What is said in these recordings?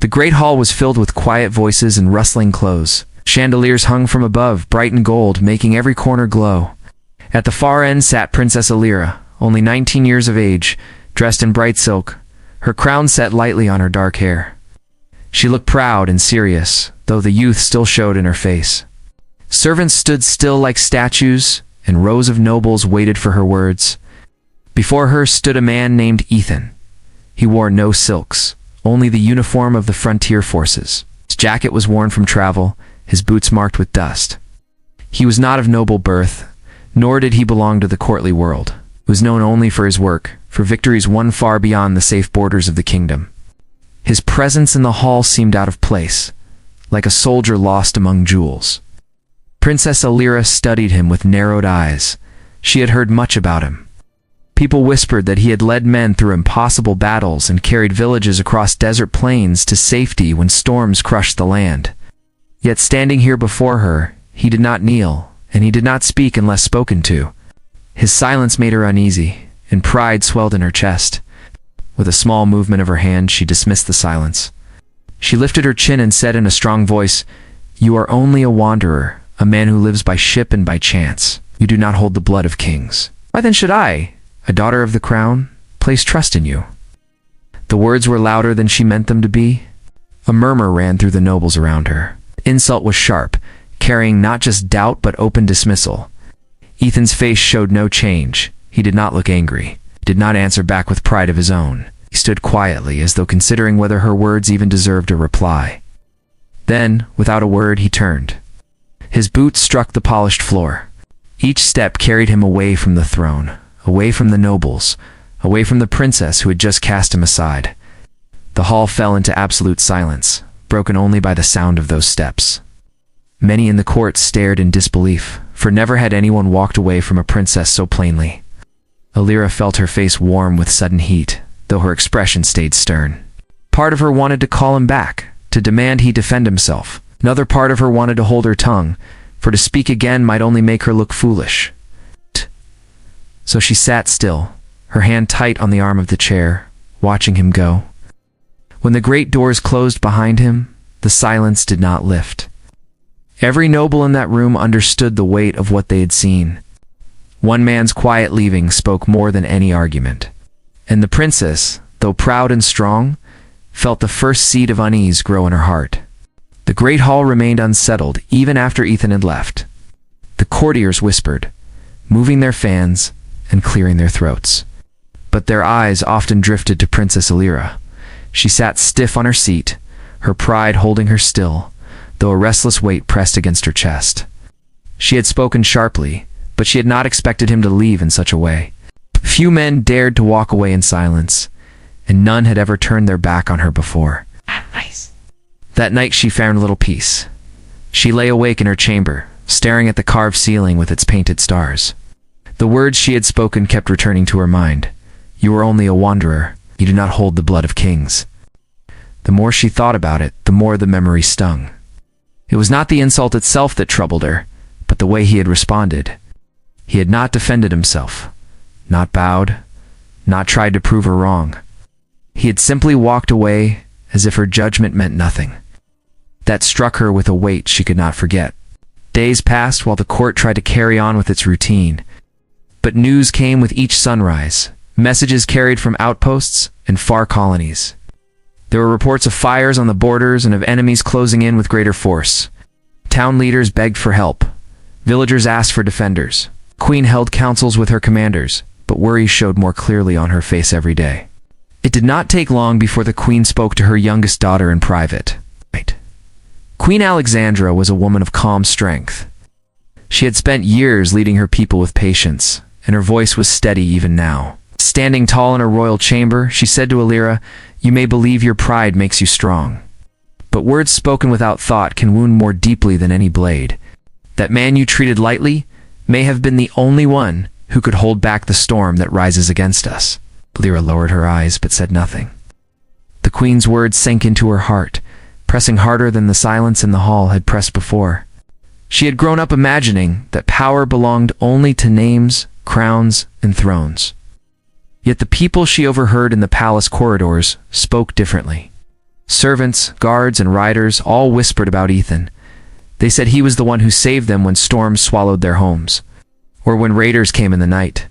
The great hall was filled with quiet voices and rustling clothes. Chandeliers hung from above, bright and gold, making every corner glow. At the far end sat Princess Alira, only 19 years of age, dressed in bright silk, her crown set lightly on her dark hair. She looked proud and serious, though the youth still showed in her face. Servants stood still like statues, and rows of nobles waited for her words. Before her stood a man named Ethan. He wore no silks, only the uniform of the frontier forces. His jacket was worn from travel, his boots marked with dust. He was not of noble birth, nor did he belong to the courtly world. He was known only for his work, for victories won far beyond the safe borders of the kingdom. His presence in the hall seemed out of place, like a soldier lost among jewels. Princess Alira studied him with narrowed eyes. She had heard much about him. People whispered that he had led men through impossible battles and carried villages across desert plains to safety when storms crushed the land. Yet standing here before her, he did not kneel, and he did not speak unless spoken to. His silence made her uneasy, and pride swelled in her chest. With a small movement of her hand, she dismissed the silence. She lifted her chin and said in a strong voice, "You are only a wanderer, a man who lives by ship and by chance. You do not hold the blood of kings. Why then should I, a daughter of the crown, place trust in you?" The words were louder than she meant them to be. A murmur ran through the nobles around her. The insult was sharp, carrying not just doubt but open dismissal. Ethan's face showed no change. He did not look angry. He did not answer back with pride of his own. He stood quietly, as though considering whether her words even deserved a reply. Then, without a word, he turned. His boots struck the polished floor. Each step carried him away from the throne, away from the nobles, away from the princess who had just cast him aside. The hall fell into absolute silence, broken only by the sound of those steps. Many in the court stared in disbelief, for never had anyone walked away from a princess so plainly. Alira felt her face warm with sudden heat, though her expression stayed stern. Part of her wanted to call him back, to demand he defend himself. Another part of her wanted to hold her tongue, for to speak again might only make her look foolish. So she sat still, her hand tight on the arm of the chair, watching him go. When the great doors closed behind him, the silence did not lift. Every noble in that room understood the weight of what they had seen. One man's quiet leaving spoke more than any argument. And the princess, though proud and strong, felt the first seed of unease grow in her heart. The great hall remained unsettled even after Ethan had left. The courtiers whispered, moving their fans and clearing their throats. But their eyes often drifted to Princess Alira. She sat stiff on her seat, her pride holding her still, though a restless weight pressed against her chest. She had spoken sharply, but she had not expected him to leave in such a way. Few men dared to walk away in silence, and none had ever turned their back on her before. Nice. That night she found little peace. She lay awake in her chamber, staring at the carved ceiling with its painted stars. The words she had spoken kept returning to her mind. "You are only a wanderer. You do not hold the blood of kings." The more she thought about it, the more the memory stung. It was not the insult itself that troubled her, but the way he had responded. He had not defended himself, not bowed, not tried to prove her wrong. He had simply walked away as if her judgment meant nothing. That struck her with a weight she could not forget. Days passed while the court tried to carry on with its routine. But news came with each sunrise, messages carried from outposts and far colonies. There were reports of fires on the borders and of enemies closing in with greater force. Town leaders begged for help. Villagers asked for defenders. Queen held councils with her commanders, but worry showed more clearly on her face every day. It did not take long before the queen spoke to her youngest daughter in private. Queen Alexandra was a woman of calm strength. She had spent years leading her people with patience, and her voice was steady even now. Standing tall in her royal chamber, she said to Alira, "You may believe your pride makes you strong. But words spoken without thought can wound more deeply than any blade. That man you treated lightly may have been the only one who could hold back the storm that rises against us." Alira lowered her eyes but said nothing. The queen's words sank into her heart, pressing harder than the silence in the hall had pressed before. She had grown up imagining that power belonged only to names, crowns, and thrones. Yet the people she overheard in the palace corridors spoke differently. Servants, guards, and riders all whispered about Ethan. They said he was the one who saved them when storms swallowed their homes, or when raiders came in the night.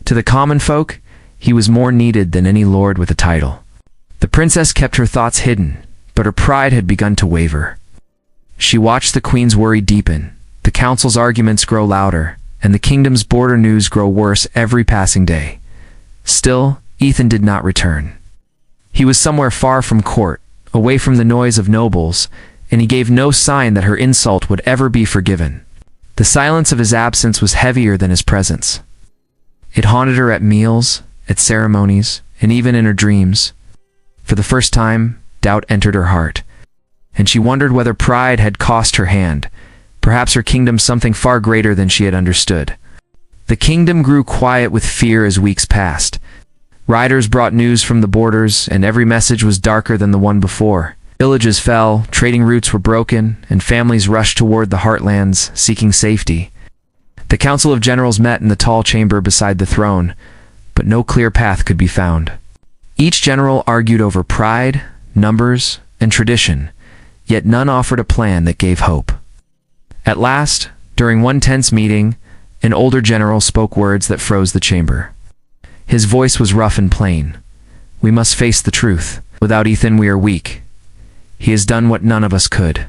To the common folk, he was more needed than any lord with a title. The princess kept her thoughts hidden, but her pride had begun to waver. She watched the queen's worry deepen, the council's arguments grow louder, and the kingdom's border news grow worse every passing day. Still, Ethan did not return. He was somewhere far from court, away from the noise of nobles, and he gave no sign that her insult would ever be forgiven. The silence of his absence was heavier than his presence. It haunted her at meals, at ceremonies, and even in her dreams. For the first time, doubt entered her heart, and she wondered whether pride had cost her hand, perhaps her kingdom something far greater than she had understood. The kingdom grew quiet with fear as weeks passed. Riders brought news from the borders, and every message was darker than the one before. Villages fell, trading routes were broken, and families rushed toward the heartlands, seeking safety. The council of generals met in the tall chamber beside the throne, but no clear path could be found. Each general argued over pride, numbers, and tradition, yet none offered a plan that gave hope. At last, during one tense meeting, an older general spoke words that froze the chamber. His voice was rough and plain. "We must face the truth. Without Ethan, we are weak. He has done what none of us could.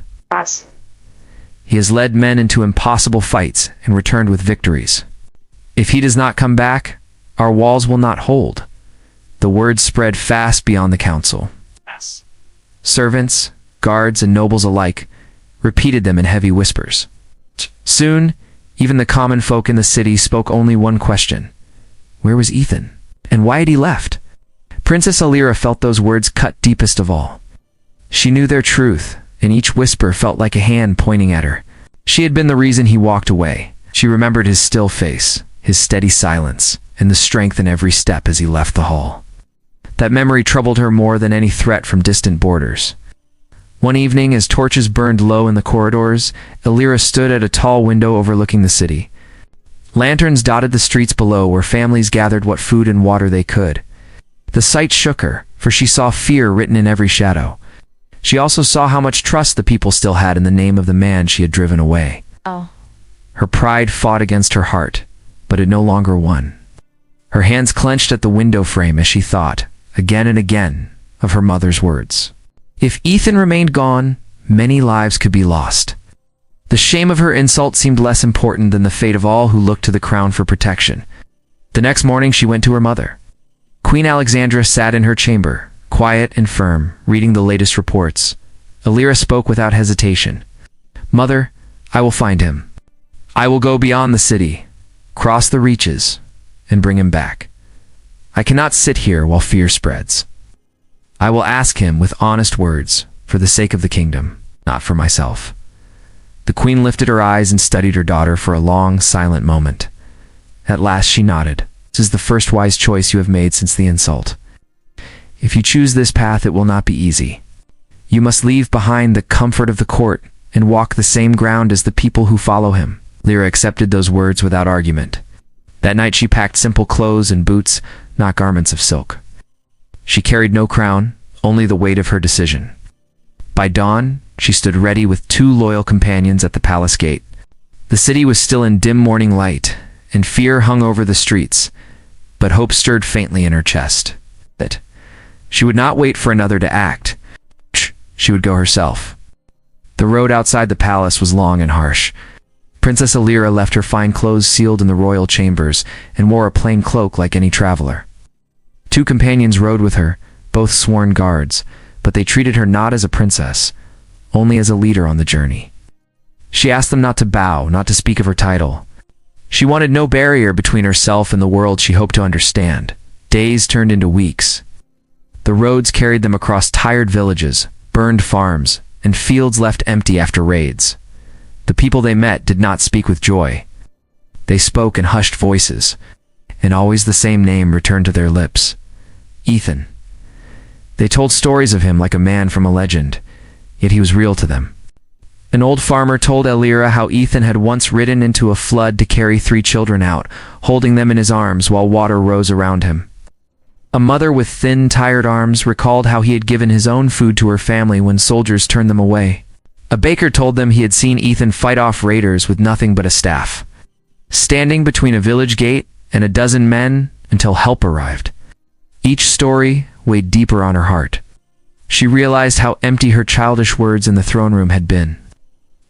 He has led men into impossible fights and returned with victories. If he does not come back, our walls will not hold." The words spread fast beyond the council. Servants, guards, and nobles alike repeated them in heavy whispers. Soon, even the common folk in the city spoke only one question. Where was Ethan? And why had he left? Princess Alira felt those words cut deepest of all. She knew their truth, and each whisper felt like a hand pointing at her. She had been the reason he walked away. She remembered his still face, his steady silence, and the strength in every step as he left the hall. That memory troubled her more than any threat from distant borders. One evening, as torches burned low in the corridors, Alira stood at a tall window overlooking the city. Lanterns dotted the streets below where families gathered what food and water they could. The sight shook her, for she saw fear written in every shadow. She also saw how much trust the people still had in the name of the man she had driven away. Her pride fought against her heart, but it no longer won. Her hands clenched at the window frame as she thought, again and again, of her mother's words. If Ethan remained gone, many lives could be lost. The shame of her insult seemed less important than the fate of all who looked to the crown for protection. The next morning she went to her mother. Queen Alexandra sat in her chamber, quiet and firm, reading the latest reports. Alira spoke without hesitation. "Mother, I will find him. I will go beyond the city, cross the reaches, and bring him back. I cannot sit here while fear spreads. I will ask him with honest words, for the sake of the kingdom, not for myself." The queen lifted her eyes and studied her daughter for a long, silent moment. At last she nodded. "This is the first wise choice you have made since the insult. If you choose this path, it will not be easy. You must leave behind the comfort of the court and walk the same ground as the people who follow him." Lyra accepted those words without argument. That night she packed simple clothes and boots, not garments of silk. She carried no crown, only the weight of her decision. By dawn, she stood ready with 2 loyal companions at the palace gate. The city was still in dim morning light, and fear hung over the streets, but hope stirred faintly in her chest. That she would not wait for another to act. She would go herself. The road outside the palace was long and harsh. Princess Alira left her fine clothes sealed in the royal chambers and wore a plain cloak like any traveler. 2 companions rode with her, both sworn guards, but they treated her not as a princess, only as a leader on the journey. She asked them not to bow, not to speak of her title. She wanted no barrier between herself and the world she hoped to understand. Days turned into weeks. The roads carried them across tired villages, burned farms, and fields left empty after raids. The people they met did not speak with joy. They spoke in hushed voices, and always the same name returned to their lips. Ethan. They told stories of him like a man from a legend, yet he was real to them. An old farmer told Alira how Ethan had once ridden into a flood to carry 3 children out, holding them in his arms while water rose around him. A mother with thin, tired arms recalled how he had given his own food to her family when soldiers turned them away. A baker told them he had seen Ethan fight off raiders with nothing but a staff, standing between a village gate and a dozen men until help arrived. Each story weighed deeper on her heart. She realized how empty her childish words in the throne room had been.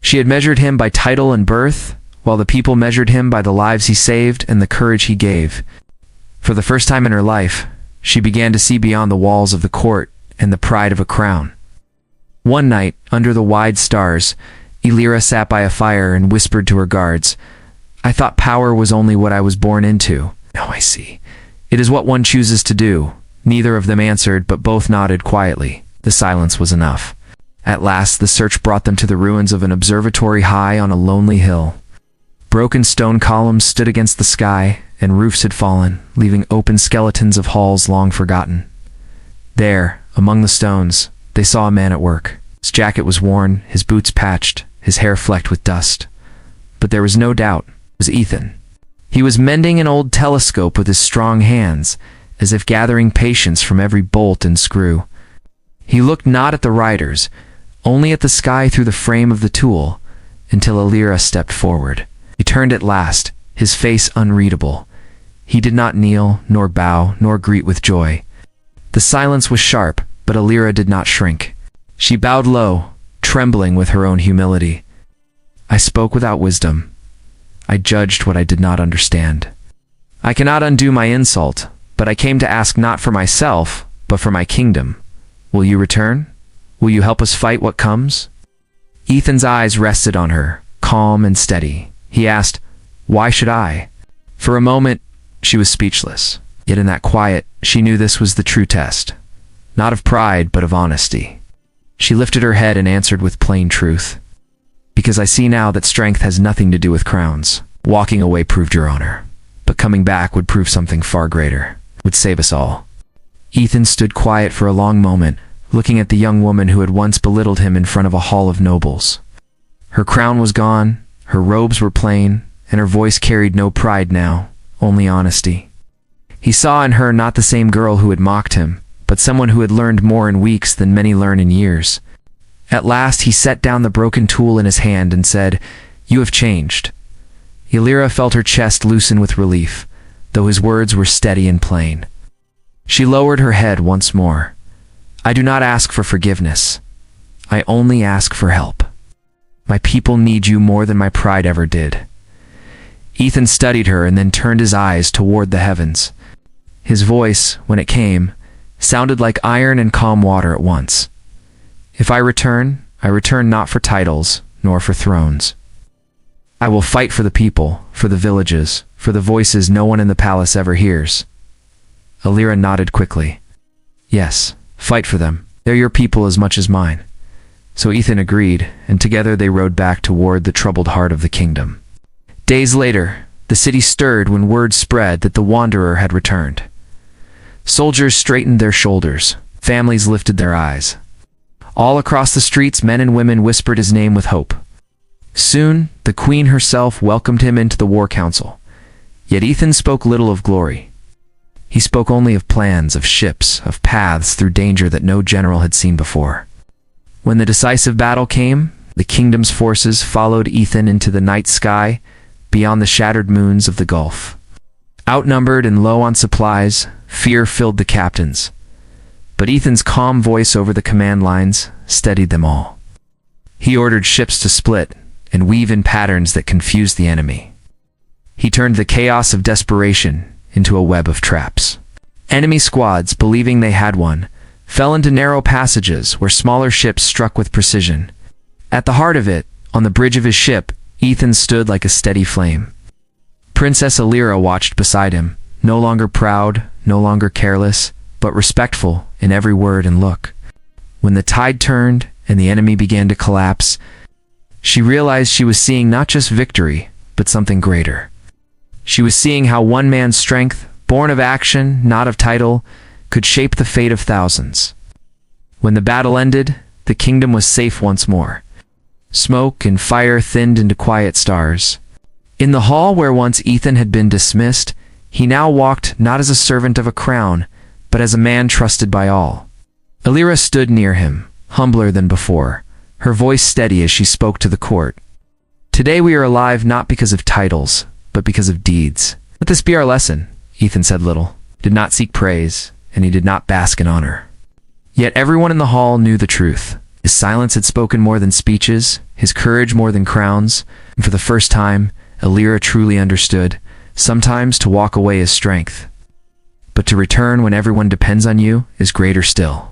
She had measured him by title and birth, while the people measured him by the lives he saved and the courage he gave. For the first time in her life, she began to see beyond the walls of the court and the pride of a crown. One night, under the wide stars, Elira sat by a fire and whispered to her guards, "I thought power was only what I was born into. Now I see. It is what one chooses to do." Neither of them answered, but both nodded quietly. The silence was enough. At last, the search brought them to the ruins of an observatory high on a lonely hill. Broken stone columns stood against the sky, and roofs had fallen, leaving open skeletons of halls long forgotten. There, among the stones, they saw a man at work. His jacket was worn, his boots patched, his hair flecked with dust. But there was no doubt it was Ethan. He was mending an old telescope with his strong hands, as if gathering patience from every bolt and screw. He looked not at the riders, only at the sky through the frame of the tool, until Elira stepped forward. He turned at last, his face unreadable. He did not kneel, nor bow, nor greet with joy. The silence was sharp, but Elira did not shrink. She bowed low, trembling with her own humility. "I spoke without wisdom. I judged what I did not understand. I cannot undo my insult, but I came to ask not for myself, but for my kingdom. Will you return? Will you help us fight what comes?" Ethan's eyes rested on her, calm and steady. He asked, "Why should I?" For a moment, she was speechless. Yet in that quiet, she knew this was the true test. Not of pride, but of honesty. She lifted her head and answered with plain truth. "Because I see now that strength has nothing to do with crowns. Walking away proved your honor, but coming back would prove something far greater, would save us all." Ethan stood quiet for a long moment, looking at the young woman who had once belittled him in front of a hall of nobles. Her crown was gone, her robes were plain, and her voice carried no pride now, only honesty. He saw in her not the same girl who had mocked him, but someone who had learned more in weeks than many learn in years. At last he set down the broken tool in his hand and said, "You have changed." Elira felt her chest loosen with relief, though his words were steady and plain. She lowered her head once more. "I do not ask for forgiveness. I only ask for help. My people need you more than my pride ever did." Ethan studied her and then turned his eyes toward the heavens. His voice, when it came, sounded like iron and calm water at once. "If I return not for titles, nor for thrones. I will fight for the people, for the villages, for the voices no one in the palace ever hears." Elira nodded quickly. "Yes, fight for them. They're your people as much as mine." So Ethan agreed, and together they rode back toward the troubled heart of the kingdom. Days later, the city stirred when word spread that the wanderer had returned. Soldiers straightened their shoulders, families lifted their eyes. All across the streets, men and women whispered his name with hope. Soon, the queen herself welcomed him into the war council. Yet Ethan spoke little of glory. He spoke only of plans, of ships, of paths through danger that no general had seen before. When the decisive battle came, the kingdom's forces followed Ethan into the night sky, beyond the shattered moons of the Gulf. Outnumbered and low on supplies, fear filled the captains. But Ethan's calm voice over the command lines steadied them all. He ordered ships to split and weave in patterns that confused the enemy. He turned the chaos of desperation into a web of traps. Enemy squads, believing they had won, fell into narrow passages where smaller ships struck with precision. At the heart of it, on the bridge of his ship, Ethan stood like a steady flame. Princess Elira watched beside him, no longer proud, no longer careless, but respectful in every word and look. When the tide turned and the enemy began to collapse, she realized she was seeing not just victory, but something greater. She was seeing how one man's strength, born of action, not of title, could shape the fate of thousands. When the battle ended, the kingdom was safe once more. Smoke and fire thinned into quiet stars. In the hall where once Ethan had been dismissed, he now walked not as a servant of a crown, but as a man trusted by all. Illyra stood near him, humbler than before, her voice steady as she spoke to the court. Today we are alive not because of titles, but because of deeds. Let this be our lesson. Ethan said little, did not seek praise, and he did not bask in honor. Yet everyone in the hall knew the truth. His silence had spoken more than speeches, his courage more than crowns, and for the first time, Illyra truly understood, sometimes to walk away is strength, but to return when everyone depends on you is greater still.